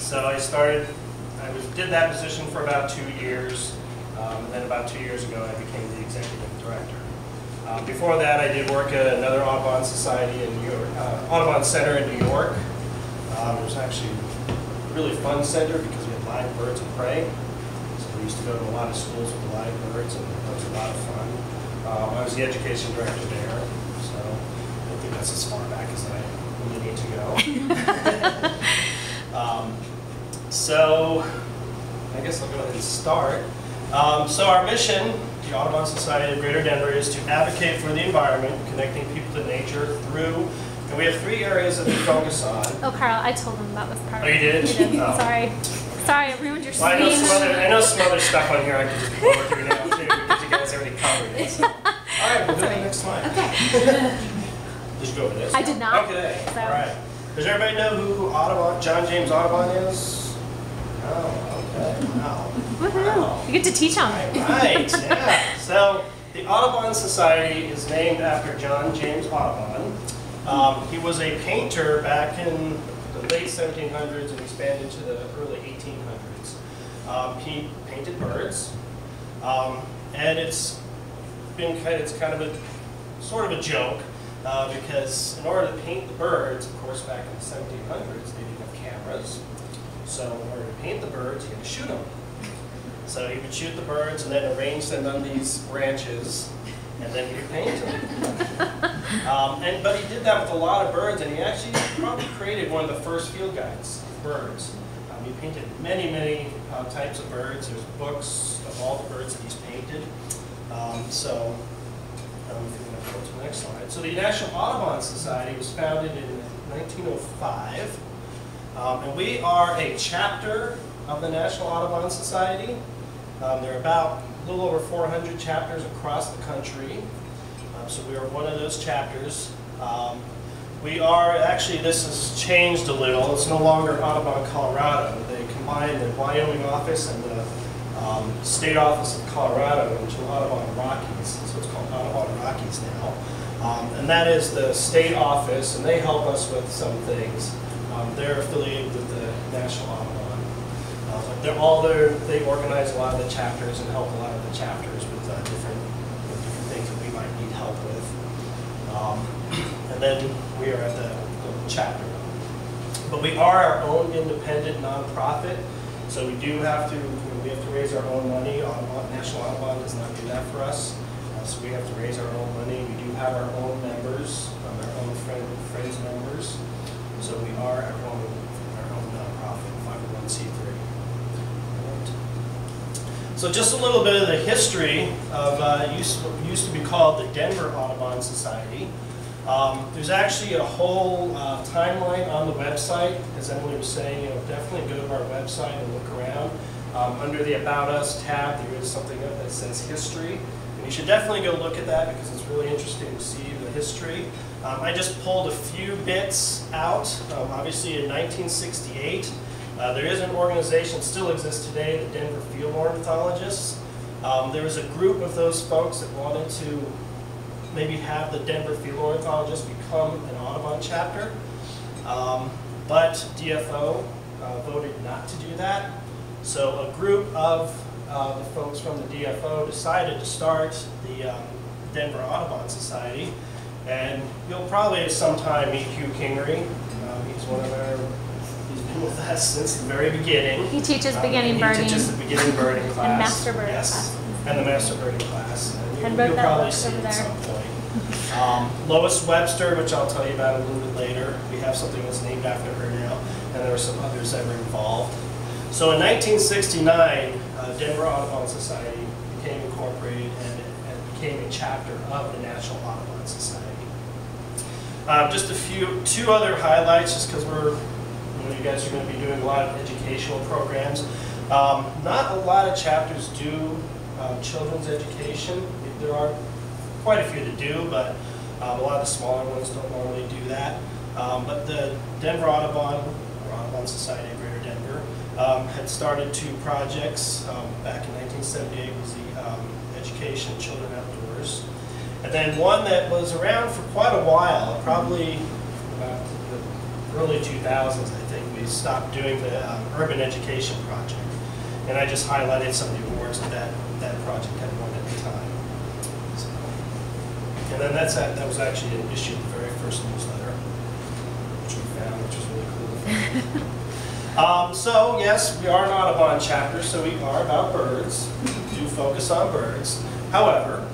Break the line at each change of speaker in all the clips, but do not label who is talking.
So I did that position for about 2 years, and then about 2 years ago I became the executive director. Before that, I did work at another Audubon Society in New York, Audubon Center in New York. It was actually a really fun center because we had live birds of prey. So we used to go to a lot of schools with live birds, and that was a lot of fun. I was the education director there, so I think that's as far back as I really need to go. So I guess I'll go ahead and start. So our mission, the Audubon Society of Greater Denver, is to advocate for the environment, connecting people to nature through, and we have 3 areas that we focus on.
Oh, Carl, I told them about this part.
Oh, you did?
You did.
Oh.
Sorry. Sorry, I ruined your speech.
Well, I know some other stuff on here I could just blow through now too, because you guys already covered it. So. All right, we'll go to the next slide.
Okay.
Did you go over this?
I did not.
Okay,
So.
all right. Does everybody know who John James Audubon is? Oh, okay, wow. Wow.
You get to teach them.
Right, yeah. So the Audubon Society is named after John James Audubon. He was a painter back in the late 1700s and expanded into the early 1800s. He painted birds, and it's kind of a sort of a joke because in order to paint the birds, of course, back in the 1700s, they didn't have cameras. So in order to paint the birds, you had to shoot them. So he would shoot the birds and then arrange them on these branches, and then he would paint them. But he did that with a lot of birds, and he actually probably created one of the first field guides of birds. He painted many, many types of birds. There's books of all the birds that he's painted. If you're going to go to the next slide. So the National Audubon Society was founded in 1905, and we are a chapter of the National Audubon Society. There are about a little over 400 chapters across the country, so we are one of those chapters. We are, actually this has changed a little, it's no longer Audubon, Colorado. They combined the Wyoming office and the state office of Colorado into Audubon Rockies, so it's called Audubon Rockies now. And that is the state office, and they help us with some things. They're affiliated with the National Audubon. They organize a lot of the chapters and help a lot of the chapters with different things that we might need help with. And then we are at the chapter. But we are our own independent nonprofit, so we do have to, we have to raise our own money. National Audubon does not do that for us, so we have to raise our own money. We do have our own members, our own friends members, so we are our own nonprofit, 501c3. So just a little bit of the history of used to be called the Denver Audubon Society. There's actually a whole timeline on the website. As Emily was saying, definitely go to our website and look around. Under the About Us tab, there is something that says History. And you should definitely go look at that because it's really interesting to see the history. I just pulled a few bits out. Obviously in 1968, there is an organization, still exists today, the Denver Field Ornithologists. There was a group of those folks that wanted to maybe have the Denver Field Ornithologists become an Audubon chapter, but DFO voted not to do that. So a group of the folks from the DFO decided to start the Denver Audubon Society, and you'll probably at some time meet Hugh Kingery. He's one of our with us since the very beginning.
He teaches beginning birding.
He teaches the beginning birding class.
And master birding
class. And the master birding class.
And
you'll probably
book
see
over
it at
there.
some point. Lois Webster, which I'll tell you about a little bit later. We have something that's named after her now, and there were some others that were involved. So in 1969, Denver Audubon Society became incorporated and became a chapter of the National Audubon Society. Just two other highlights, just because you guys are going to be doing a lot of educational programs. Not a lot of chapters do children's education. There are quite a few that do, but a lot of the smaller ones don't normally do that. But the Denver Audubon, or Audubon Society of Greater Denver, had started 2 projects. Back in 1978 was the Education of Children Outdoors. And then one that was around for quite a while, probably about the early 2000s, I think, we stopped doing the urban education project. And I just highlighted some of the awards that project had won at the time. So, and then that was actually an issue of the very first newsletter, which we found, which was really cool. So yes, we are an Audubon chapter, so we are about birds. We do focus on birds. However,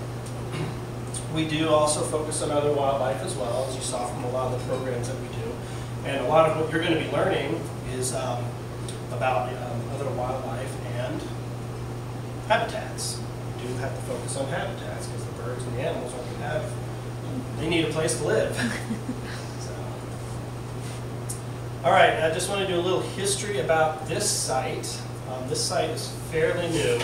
we do also focus on other wildlife as well, as you saw from a lot of the programs that we do. And a lot of what you're going to be learning is about other wildlife and habitats. We do have to focus on habitats because the birds and the animals are going to have, they need a place to live. So. All right, I just want to do a little history about this site. This site is fairly new.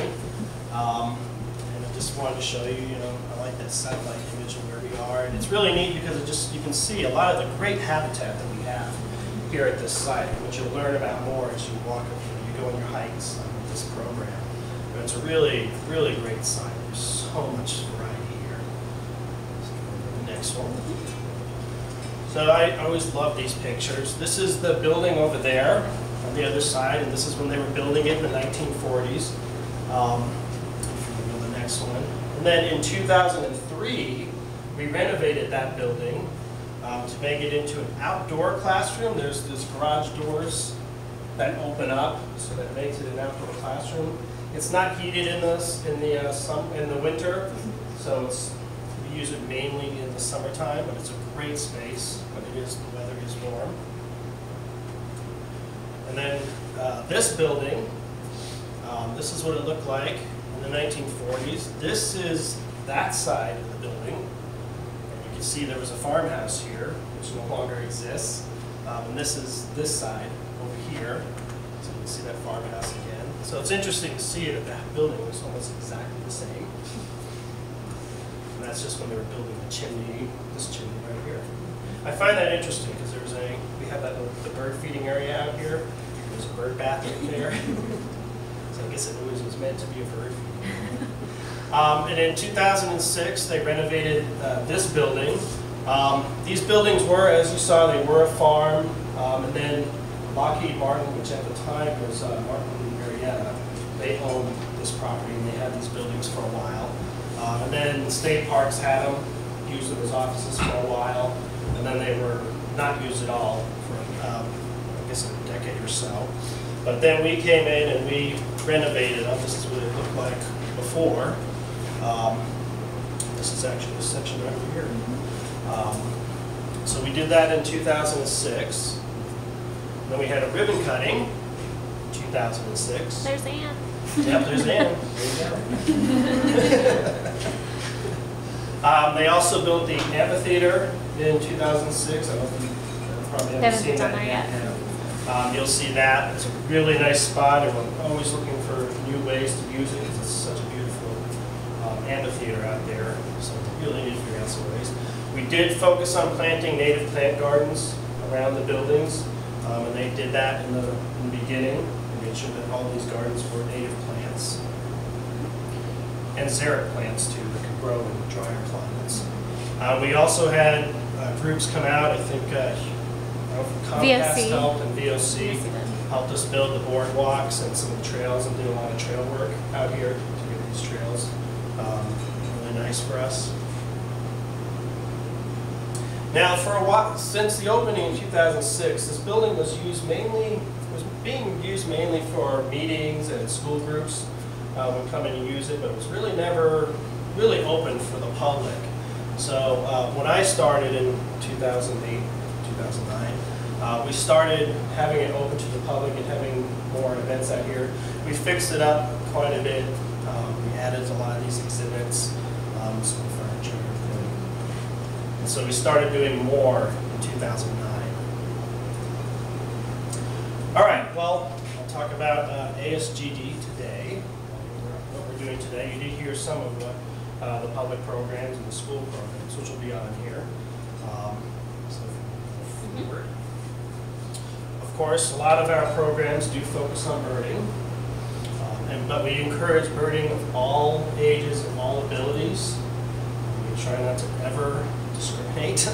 And I just wanted to show you, I like that satellite image of where we are. And it's really neat because you can see a lot of the great habitat that we have here at this site, which you'll learn about more as you walk, you go on your hikes with this program. But it's a really, really great site. There's so much variety here. Let's go to the next one. So I always love these pictures. This is the building over there on the other side, and this is when they were building it in the 1940s. If you go to the next one. And then in 2003, we renovated that building to make it into an outdoor classroom. There's garage doors that open up, so that makes it an outdoor classroom. It's not heated in the winter, so we use it mainly in the summertime. But it's a great space when the weather is warm. And then this building, this is what it looked like in the 1940s. This is that side of the building. And you can see there was a farmhouse here, which no longer exists. And this is this side over here. So you can see that farmhouse again. So it's interesting to see that that building was almost exactly the same. And that's just when they were building the chimney, this chimney right here. I find that interesting because we have the bird feeding area out here. There's a bird bath right there. So I guess it always was meant to be a bird feeding area. And in 2006, they renovated this building. These buildings were, as you saw, they were a farm. And then Lockheed Martin, which at the time was Martin and Marietta, they owned this property and they had these buildings for a while. And then the state parks had them, used them as offices for a while. And then they were not used at all for, I guess, a decade or so. But then we came in and we renovated them. This is what it looked like before. This is actually this section right over here. So we did that in 2006. Then we had a ribbon cutting in 2006.
There's Ann.
Yep, there's Ann. They also built the amphitheater in 2006. I don't know if you probably haven't seen that yet. You'll see that. It's a really nice spot, and we're always looking for new ways to use it because it's such a beautiful amphitheater out there. So we really need to figure out some ways. We did focus on planting native plant gardens around the buildings, and they did that in the beginning. We made sure that all these gardens were native plants. And xeric plants too that could grow in drier climates. We also had groups come out. I think Comcast
VOC.
helped and VOC helped us build the boardwalks and some of the trails and did a lot of trail work out here to get these trails really nice for us. Now, for a while, since the opening in 2006, this building was being used mainly for meetings and school groups would come in and use it, but it was really never really open for the public. So when I started in 2008, 2009, we started having it open to the public and having more events out here. We fixed it up quite a bit. We added a lot of these exhibits, some furniture and everything. And so we started doing more in 2009. All right, well, I'll talk about ASGD today. What we're doing today. You did hear some of what the public programs and the school programs, which will be on here. So if you go forward. Of course, a lot of our programs do focus on birding, but we encourage birding of all ages and all abilities. We try not to ever discriminate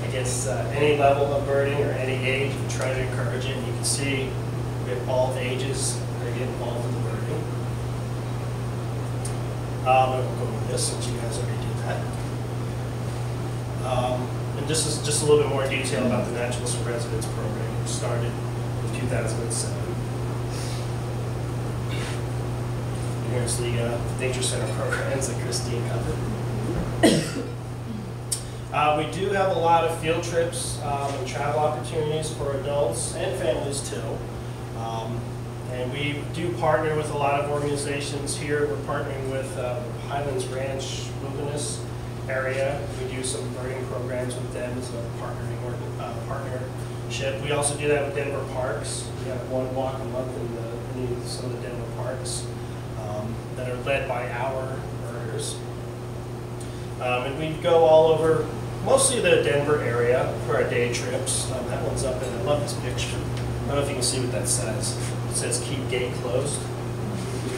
against any level of birding or any age. We try to encourage it. And you can see we have all ages that get involved in the birding. I won't go over this since you guys already did that. And this is just a little bit more detail about the Naturalist in Residence program, which started in 2007. And here's the Nature Center programs that Christine covered. We do have a lot of field trips and travel opportunities for adults and families too. And we do partner with a lot of organizations here. We're partnering with Highlands Ranch Wilderness area. We do some birding programs with them as a partnership. We also do that with Denver Parks. We have one walk a month in some of the Denver parks that are led by our birders. And we go all over, mostly the Denver area for our day trips. That one's up, and I love this picture. I don't know if you can see what that says. It says keep gate closed.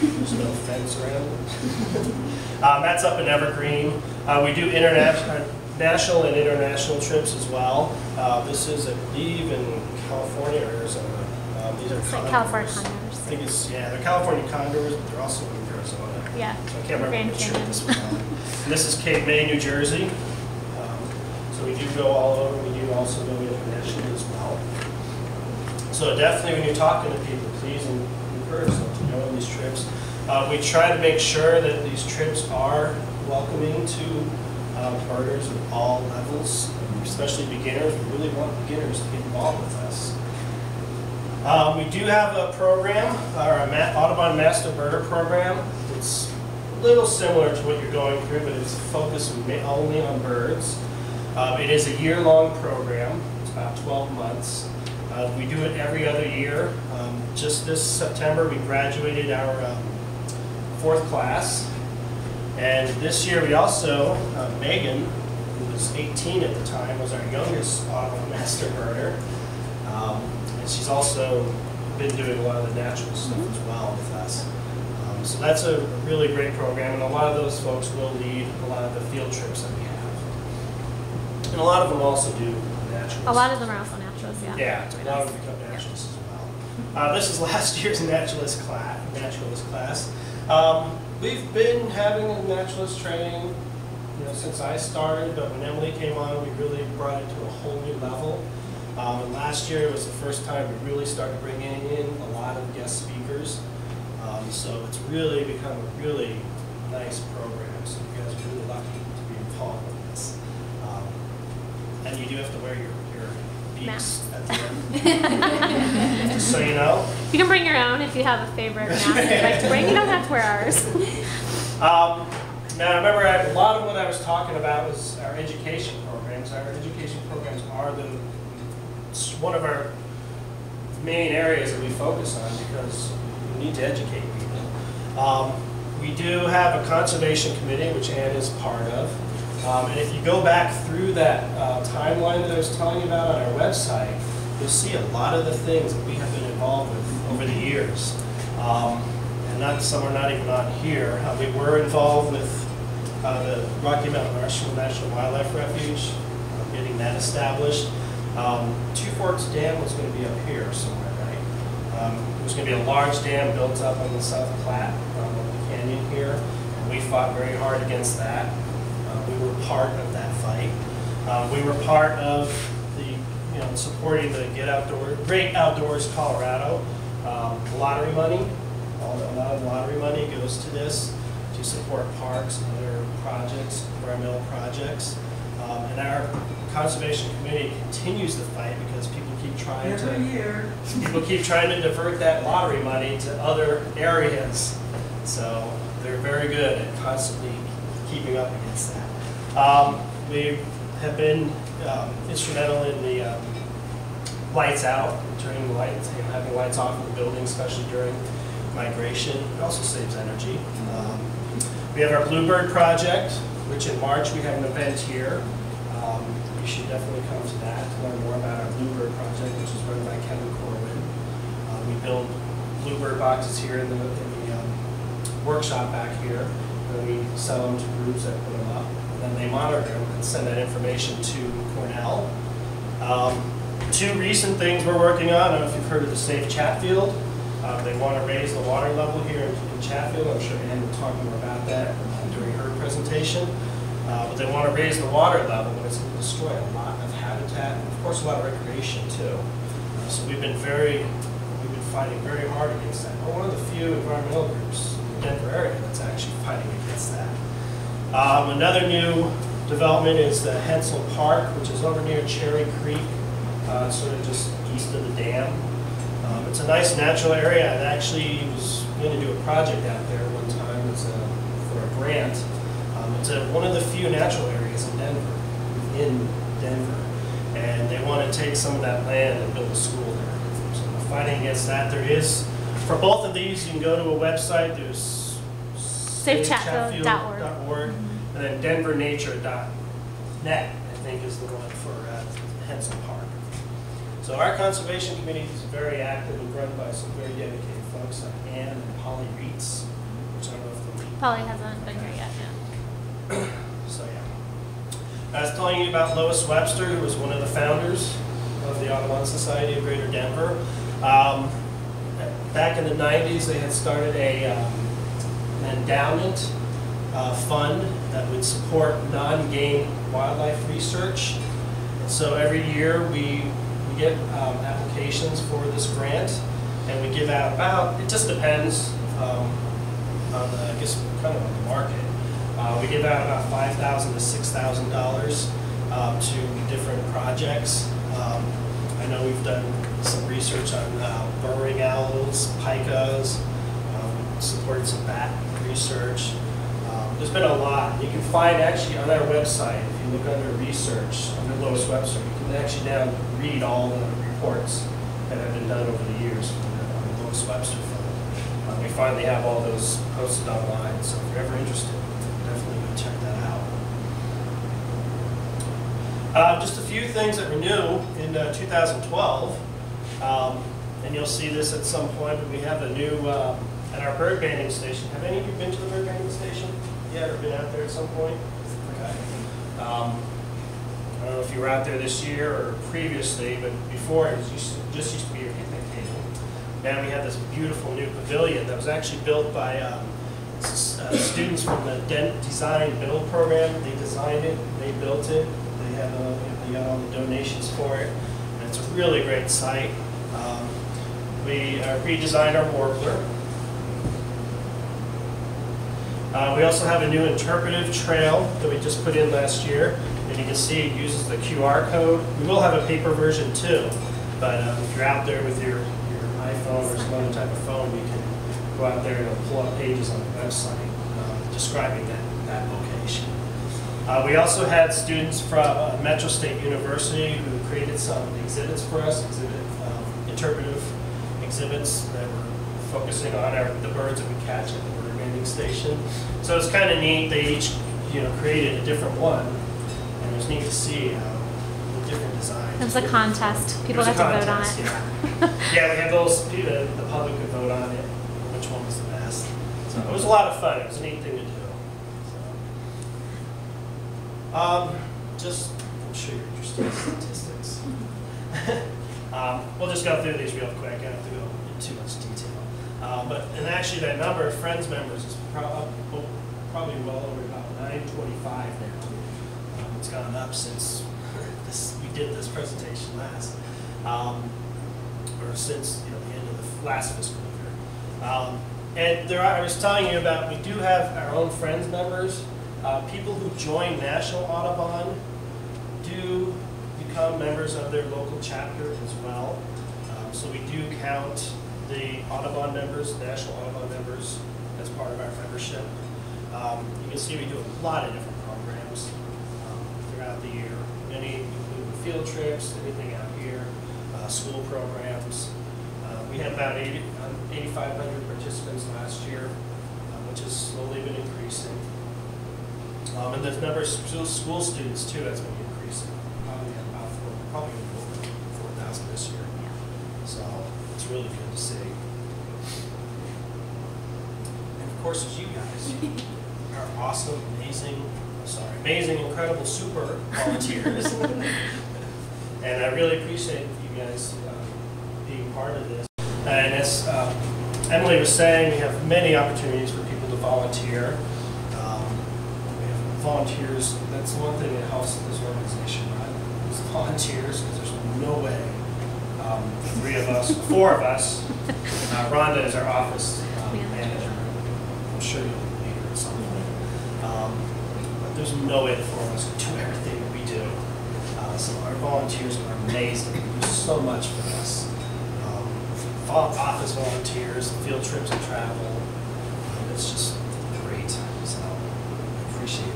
There's no fence around it. That's up in Evergreen. We do national and international trips as well. This is, I believe, in California or Arizona. These are
It's like California condors.
I think it's, yeah, they're California condors, but they're also in Arizona.
Yeah.
So I can't remember
Grand
which trip
Canyon.
this was on. And this is Cape May, New Jersey. So we do go all over. We do also go internationally as well. So definitely when you're talking to people, please encourage them to go on these trips. We try to make sure that these trips are welcoming to birders of all levels, especially beginners. We really want beginners to get involved with us. We do have a program, our Audubon Master Birder program. It's a little similar to what you're going through, but it's focused only on birds. It is a year-long program. It's about 12 months. We do it every other year. Just this September, we graduated our 4th class. And this year, we also, Megan, who was 18 at the time, was our youngest Audubon Master Birder. And she's also been doing a lot of the natural stuff as well with us. So that's a really great program, and a lot of those folks will lead a lot of the field trips that we have. And a lot of them also do naturalists.
A lot of them are also naturals, yeah.
Yeah, a lot of them become naturalists as well. This is last year's naturalist class. We've been having a naturalist training, since I started, but when Emily came on, we really brought it to a whole new level. And last year was the first time we really started bringing in a lot of guest speakers. So it's really become a really nice program. So you guys are really lucky to be involved with this. And you do have to wear your beaks at the end. Just so you know.
You can bring your own if you have a favorite mask you'd like to bring. You don't have to wear ours.
Now, I remember a lot of what I was talking about was our education programs. Our education programs are one of our main areas that we focus on because we need to educate people. We do have a conservation committee, which Ann is part of. And if you go back through that timeline that I was telling you about on our website, you'll see a lot of the things that we have been involved with over the years. And some are not even on here. We were involved with the Rocky Mountain National Wildlife Refuge, getting that established. Two Forks Dam was going to be up here somewhere, right? It was going to be a large dam built up on the South Platte, on the canyon here. And we fought very hard against that. We were part of that fight. We were part of the, supporting the Great Outdoors Colorado lottery money. A lot of lottery money goes to this to support parks and other projects, environmental projects. And our conservation committee continues the fight because people keep trying to divert that lottery money to other areas. So they're very good at constantly keeping up against that. We have been instrumental in the lights out, turning the lights, having lights off in the building, especially during migration. It also saves energy. We have our Bluebird project, which in March we have an event here. You should definitely come to that to learn more about our Bluebird project, which is run by Kevin Corwin. We build Bluebird boxes here in the workshop back here, and we sell them to groups that put them up. And then they monitor them. can send that information to Cornell. Two recent things we're working on. I don't know if you've heard of the Safe Chatfield. They want to raise the water level here in Chatfield. I'm sure Ann will talk more about that during her presentation. But they want to raise the water level, but it's going to destroy a lot of habitat, and of course a lot of recreation too. So we've been fighting very hard against that. We're one of the few environmental groups in the Denver area that's actually fighting against that. Another new development is the Hensel Park, which is over near Cherry Creek, sort of just east of the dam. It's a nice natural area. I actually was going to do a project out there one time for a grant. It's one of the few natural areas in Denver, and they want to take some of that land and build a school there. So we're fighting against that. There is, for both of these, you can go to a website. There's safechatfield.org, and then denvernature.net, I think, is the one for Hensel Park. So our conservation committee is very active and run by some very dedicated folks like Ann and Polly Reitz, which I don't know if the
Polly hasn't been here yet.
So yeah. I was telling you about Lois Webster, who was one of the founders of the Audubon Society of Greater Denver. Back in the 90s, they had started an endowment fund that would support non-game wildlife research. So every year we get applications for this grant, and we give out about, it just depends on the, I guess, kind of on the market. We give out about $5,000 to $6,000 to different projects. I know we've done some research on burrowing owls, pikas, supported some bat research. There's been a lot. You can find actually on our website, if you look under research, under Lois Webster, you can actually now read all the reports that have been done over the years on the Lois Webster Fund. We finally have all those posted online, so if you're ever interested, definitely go check that out. Just a few things that were new in 2012, and you'll see this at some point, but we have a new, at our bird banding station. Have any of you been to the bird banding station yet, or been out there at some point? Okay. I don't know if you were out there this year or previously, but before it was just used to be a picnic table. Now we have this beautiful new pavilion that was actually built by students from the Design Build program. They designed it, they built it, they got all the donations for it, and it's a really great site. We redesigned our warbler. We also have a new interpretive trail that we just put in last year, and you can see it uses the QR code. We will have a paper version too, but if you're out there with your iPhone or some other type of phone, you can go out there and pull up pages on the website describing that location. We also had students from Metro State University who created some exhibits for us, interpretive exhibits that were focusing on the birds that we catch at the bird banding station. So it's kind of neat. They each created a different one, and it was neat to see the different designs.
It was a contest. People got to vote on it.
Yeah. Yeah, we had those, the public could vote on it, which one was the best. So it was a lot of fun. It was a neat thing to do. So, I'm sure you're interested in statistics. We'll just go through these real quick. I don't have to go into too much detail. And actually that number of Friends members is probably well over about 925 now. It's gone up since we did this presentation last, or since the end of the last fiscal year. And I was telling you about, we do have our own Friends members. People who join National Audubon do become members of their local chapter as well. So we do count the Audubon members, National Audubon members, as part of our membership. You can see we do a lot of different programs throughout the year. Many include field trips, anything out here, school programs. We had about 8,500 participants last year, which has slowly been increasing. And the number of school students too has been increasing. Probably over 4,000 this year. So it's really good to see. And of course, as you guys are awesome, amazing, sorry, amazing, incredible, super volunteers. And I really appreciate you guys being part of this. And as Emily was saying, we have many opportunities for people to volunteer. We have volunteers. That's one thing that helps this organization, right? Is volunteers, because there's no way four of us. Rhonda is our office manager. I'm sure you'll meet her at some point. But there's no way the four of us can do everything that we do. So our volunteers are amazing. They do so much for us. Office volunteers, field trips and travel. It's just great. So I appreciate it.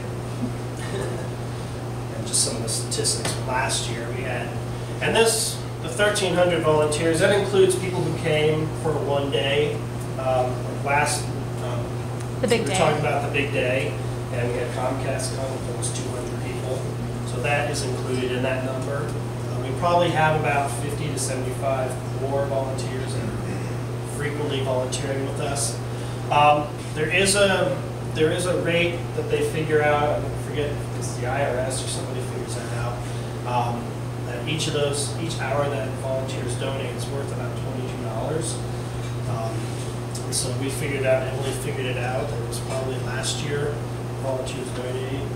And just some of the statistics from last year we had. And this, the 1,300 volunteers, that includes people who came for one day.
The big
we were
day.
talking about the big day, and we had Comcast come with almost 200 people. So that is included in that number. We probably have about 50 to 75 more volunteers that are frequently volunteering with us. There is a rate that they figure out. I forget if it's the IRS or somebody figures that out. That each hour that volunteers donate is worth about $22. So we figured out, Emily figured it out. It was probably last year volunteers donating.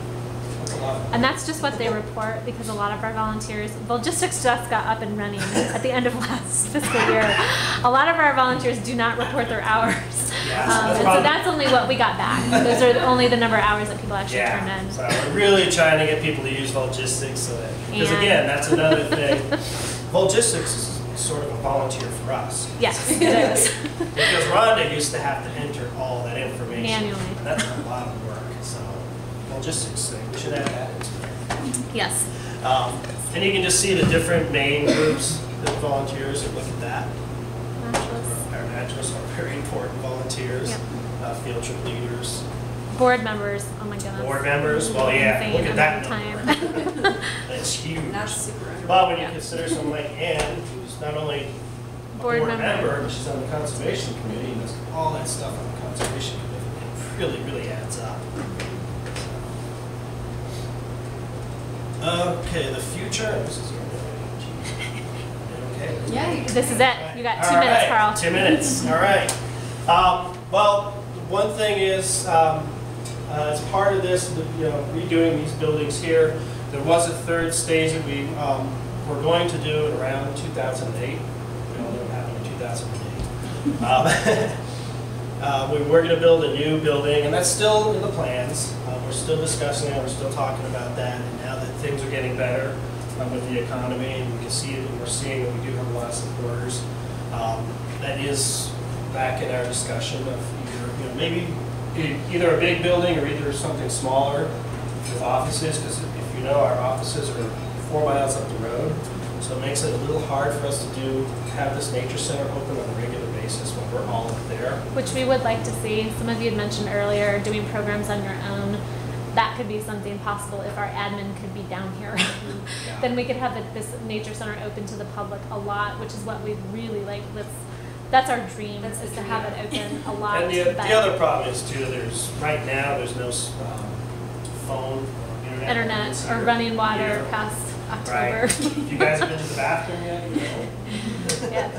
And that's just what they report, because a lot of our volunteers, logistics just got up and running at the end of last fiscal year. A lot of our volunteers do not report their hours.
Yeah,
and so that's only what we got back. Those are only the number of hours that people actually turned in.
So we're really trying to get people to use logistics, so that, because again, that's another thing. Logistics is sort of a volunteer for us.
Yes, it is.
Because Rhonda used to have to enter all that information.
Manually.
And that's a lot of work, so logistics thing, we should add that into there.
Yes.
And you can just see the different main groups that volunteers, and look at that. Our naturalists are very important volunteers.
Yep.
Field trip leaders.
Board members, oh my goodness.
Board members, well yeah, look at that number.
Time.
That's huge.
That's super.
Well, when you consider someone like Ann, who's not only a board member, but she's on the conservation committee, and does all that stuff on the conservation committee, it really adds up. Okay, the future. This is okay.
Yeah, you
This is it. You got 2 minutes, Carl.
2 minutes. All right. Well, one thing is, as part of this, redoing these buildings here, there was a third stage that we were going to do in around 2008. We all know what happened in 2008. We were going to build a new building, and that's still in the plans. We're still discussing it. We're still talking about that. And now that things are getting better with the economy, and we can see it, and we're seeing that we do have a lot of supporters. That is back in our discussion of either, maybe either a big building or either something smaller with offices, because if you know, our offices are 4 miles up the road, so it makes it a little hard for us to have this nature center open on a regular basis when we're all up there.
Which we would like to see. Some of you had mentioned earlier doing programs on your own. That could be something possible if our admin could be down here.
Yeah.
Then we could have this nature center open to the public a lot, which is what we'd really like. That's our dream, is to have it open a lot.
And the other problem is too, right now there's no phone or internet
or running water
here.
past October.
Right. You guys been to the bathroom yet? No.
Yes.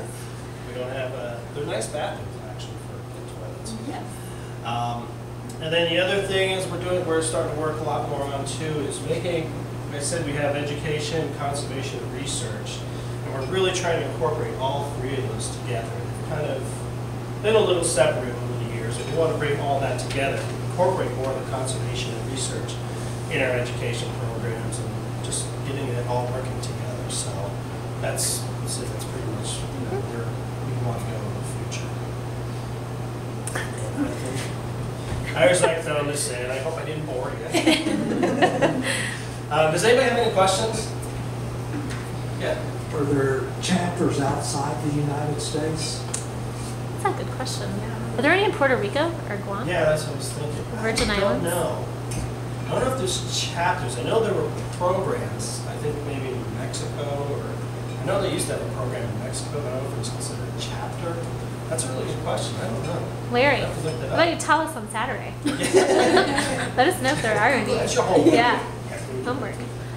We don't have they're nice bathrooms actually for toilets.
Yes.
And then the other thing is we're starting to work a lot more on too is making, like I said, we have education, conservation, and research, and we're really trying to incorporate all 3 of those together. They've kind of been a little separate over the years, and we want to bring all that together, incorporate more of the conservation and research in our education programs, and just getting it all working together. So that's pretty much where we want to go in the future. And I think I always like to this in. I hope I didn't bore you. Does anybody have any questions? Yeah.
Are there chapters outside the United States?
That's a good question. Are there any in Puerto Rico or Guam?
Yeah, that's what I was thinking.
Virgin
I
Islands?
don't know. I don't know if there's chapters. I know there were programs. I think maybe in Mexico, or I know they used to have a program in Mexico, but I don't know if it was considered a chapter. I That's a really good question. I don't know.
Larry,
I have to look that
how about
up.
you tell us on Saturday? Let us know if there are any.
That's your homework.
Yeah, homework.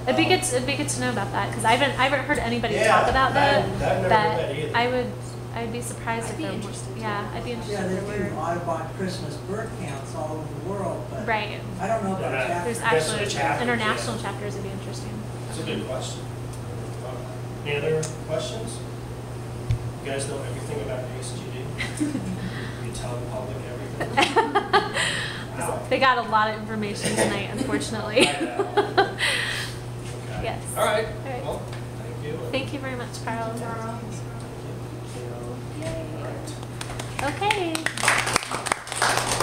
It'd be good to know about that because I haven't heard anybody talk about that.
I've never heard that either.
I'd be surprised if there were. Yeah, I'd be interested
Yeah,
if
they
there
do
were.
Audubon Christmas bird counts all over the world, but
Right.
I don't know about
Yeah.
There's
chapters.
actually
chapters,
international
yeah.
chapters would be interesting.
That's a good question. Any other questions? You guys know everything about ASGD? You tell the public everything? Wow.
They got a lot of information tonight, unfortunately.
I know. Okay.
Yes.
All right.
All right.
Well, thank you.
Thank you very much, Carl.
Thank you.
Yay.
All right.
Okay.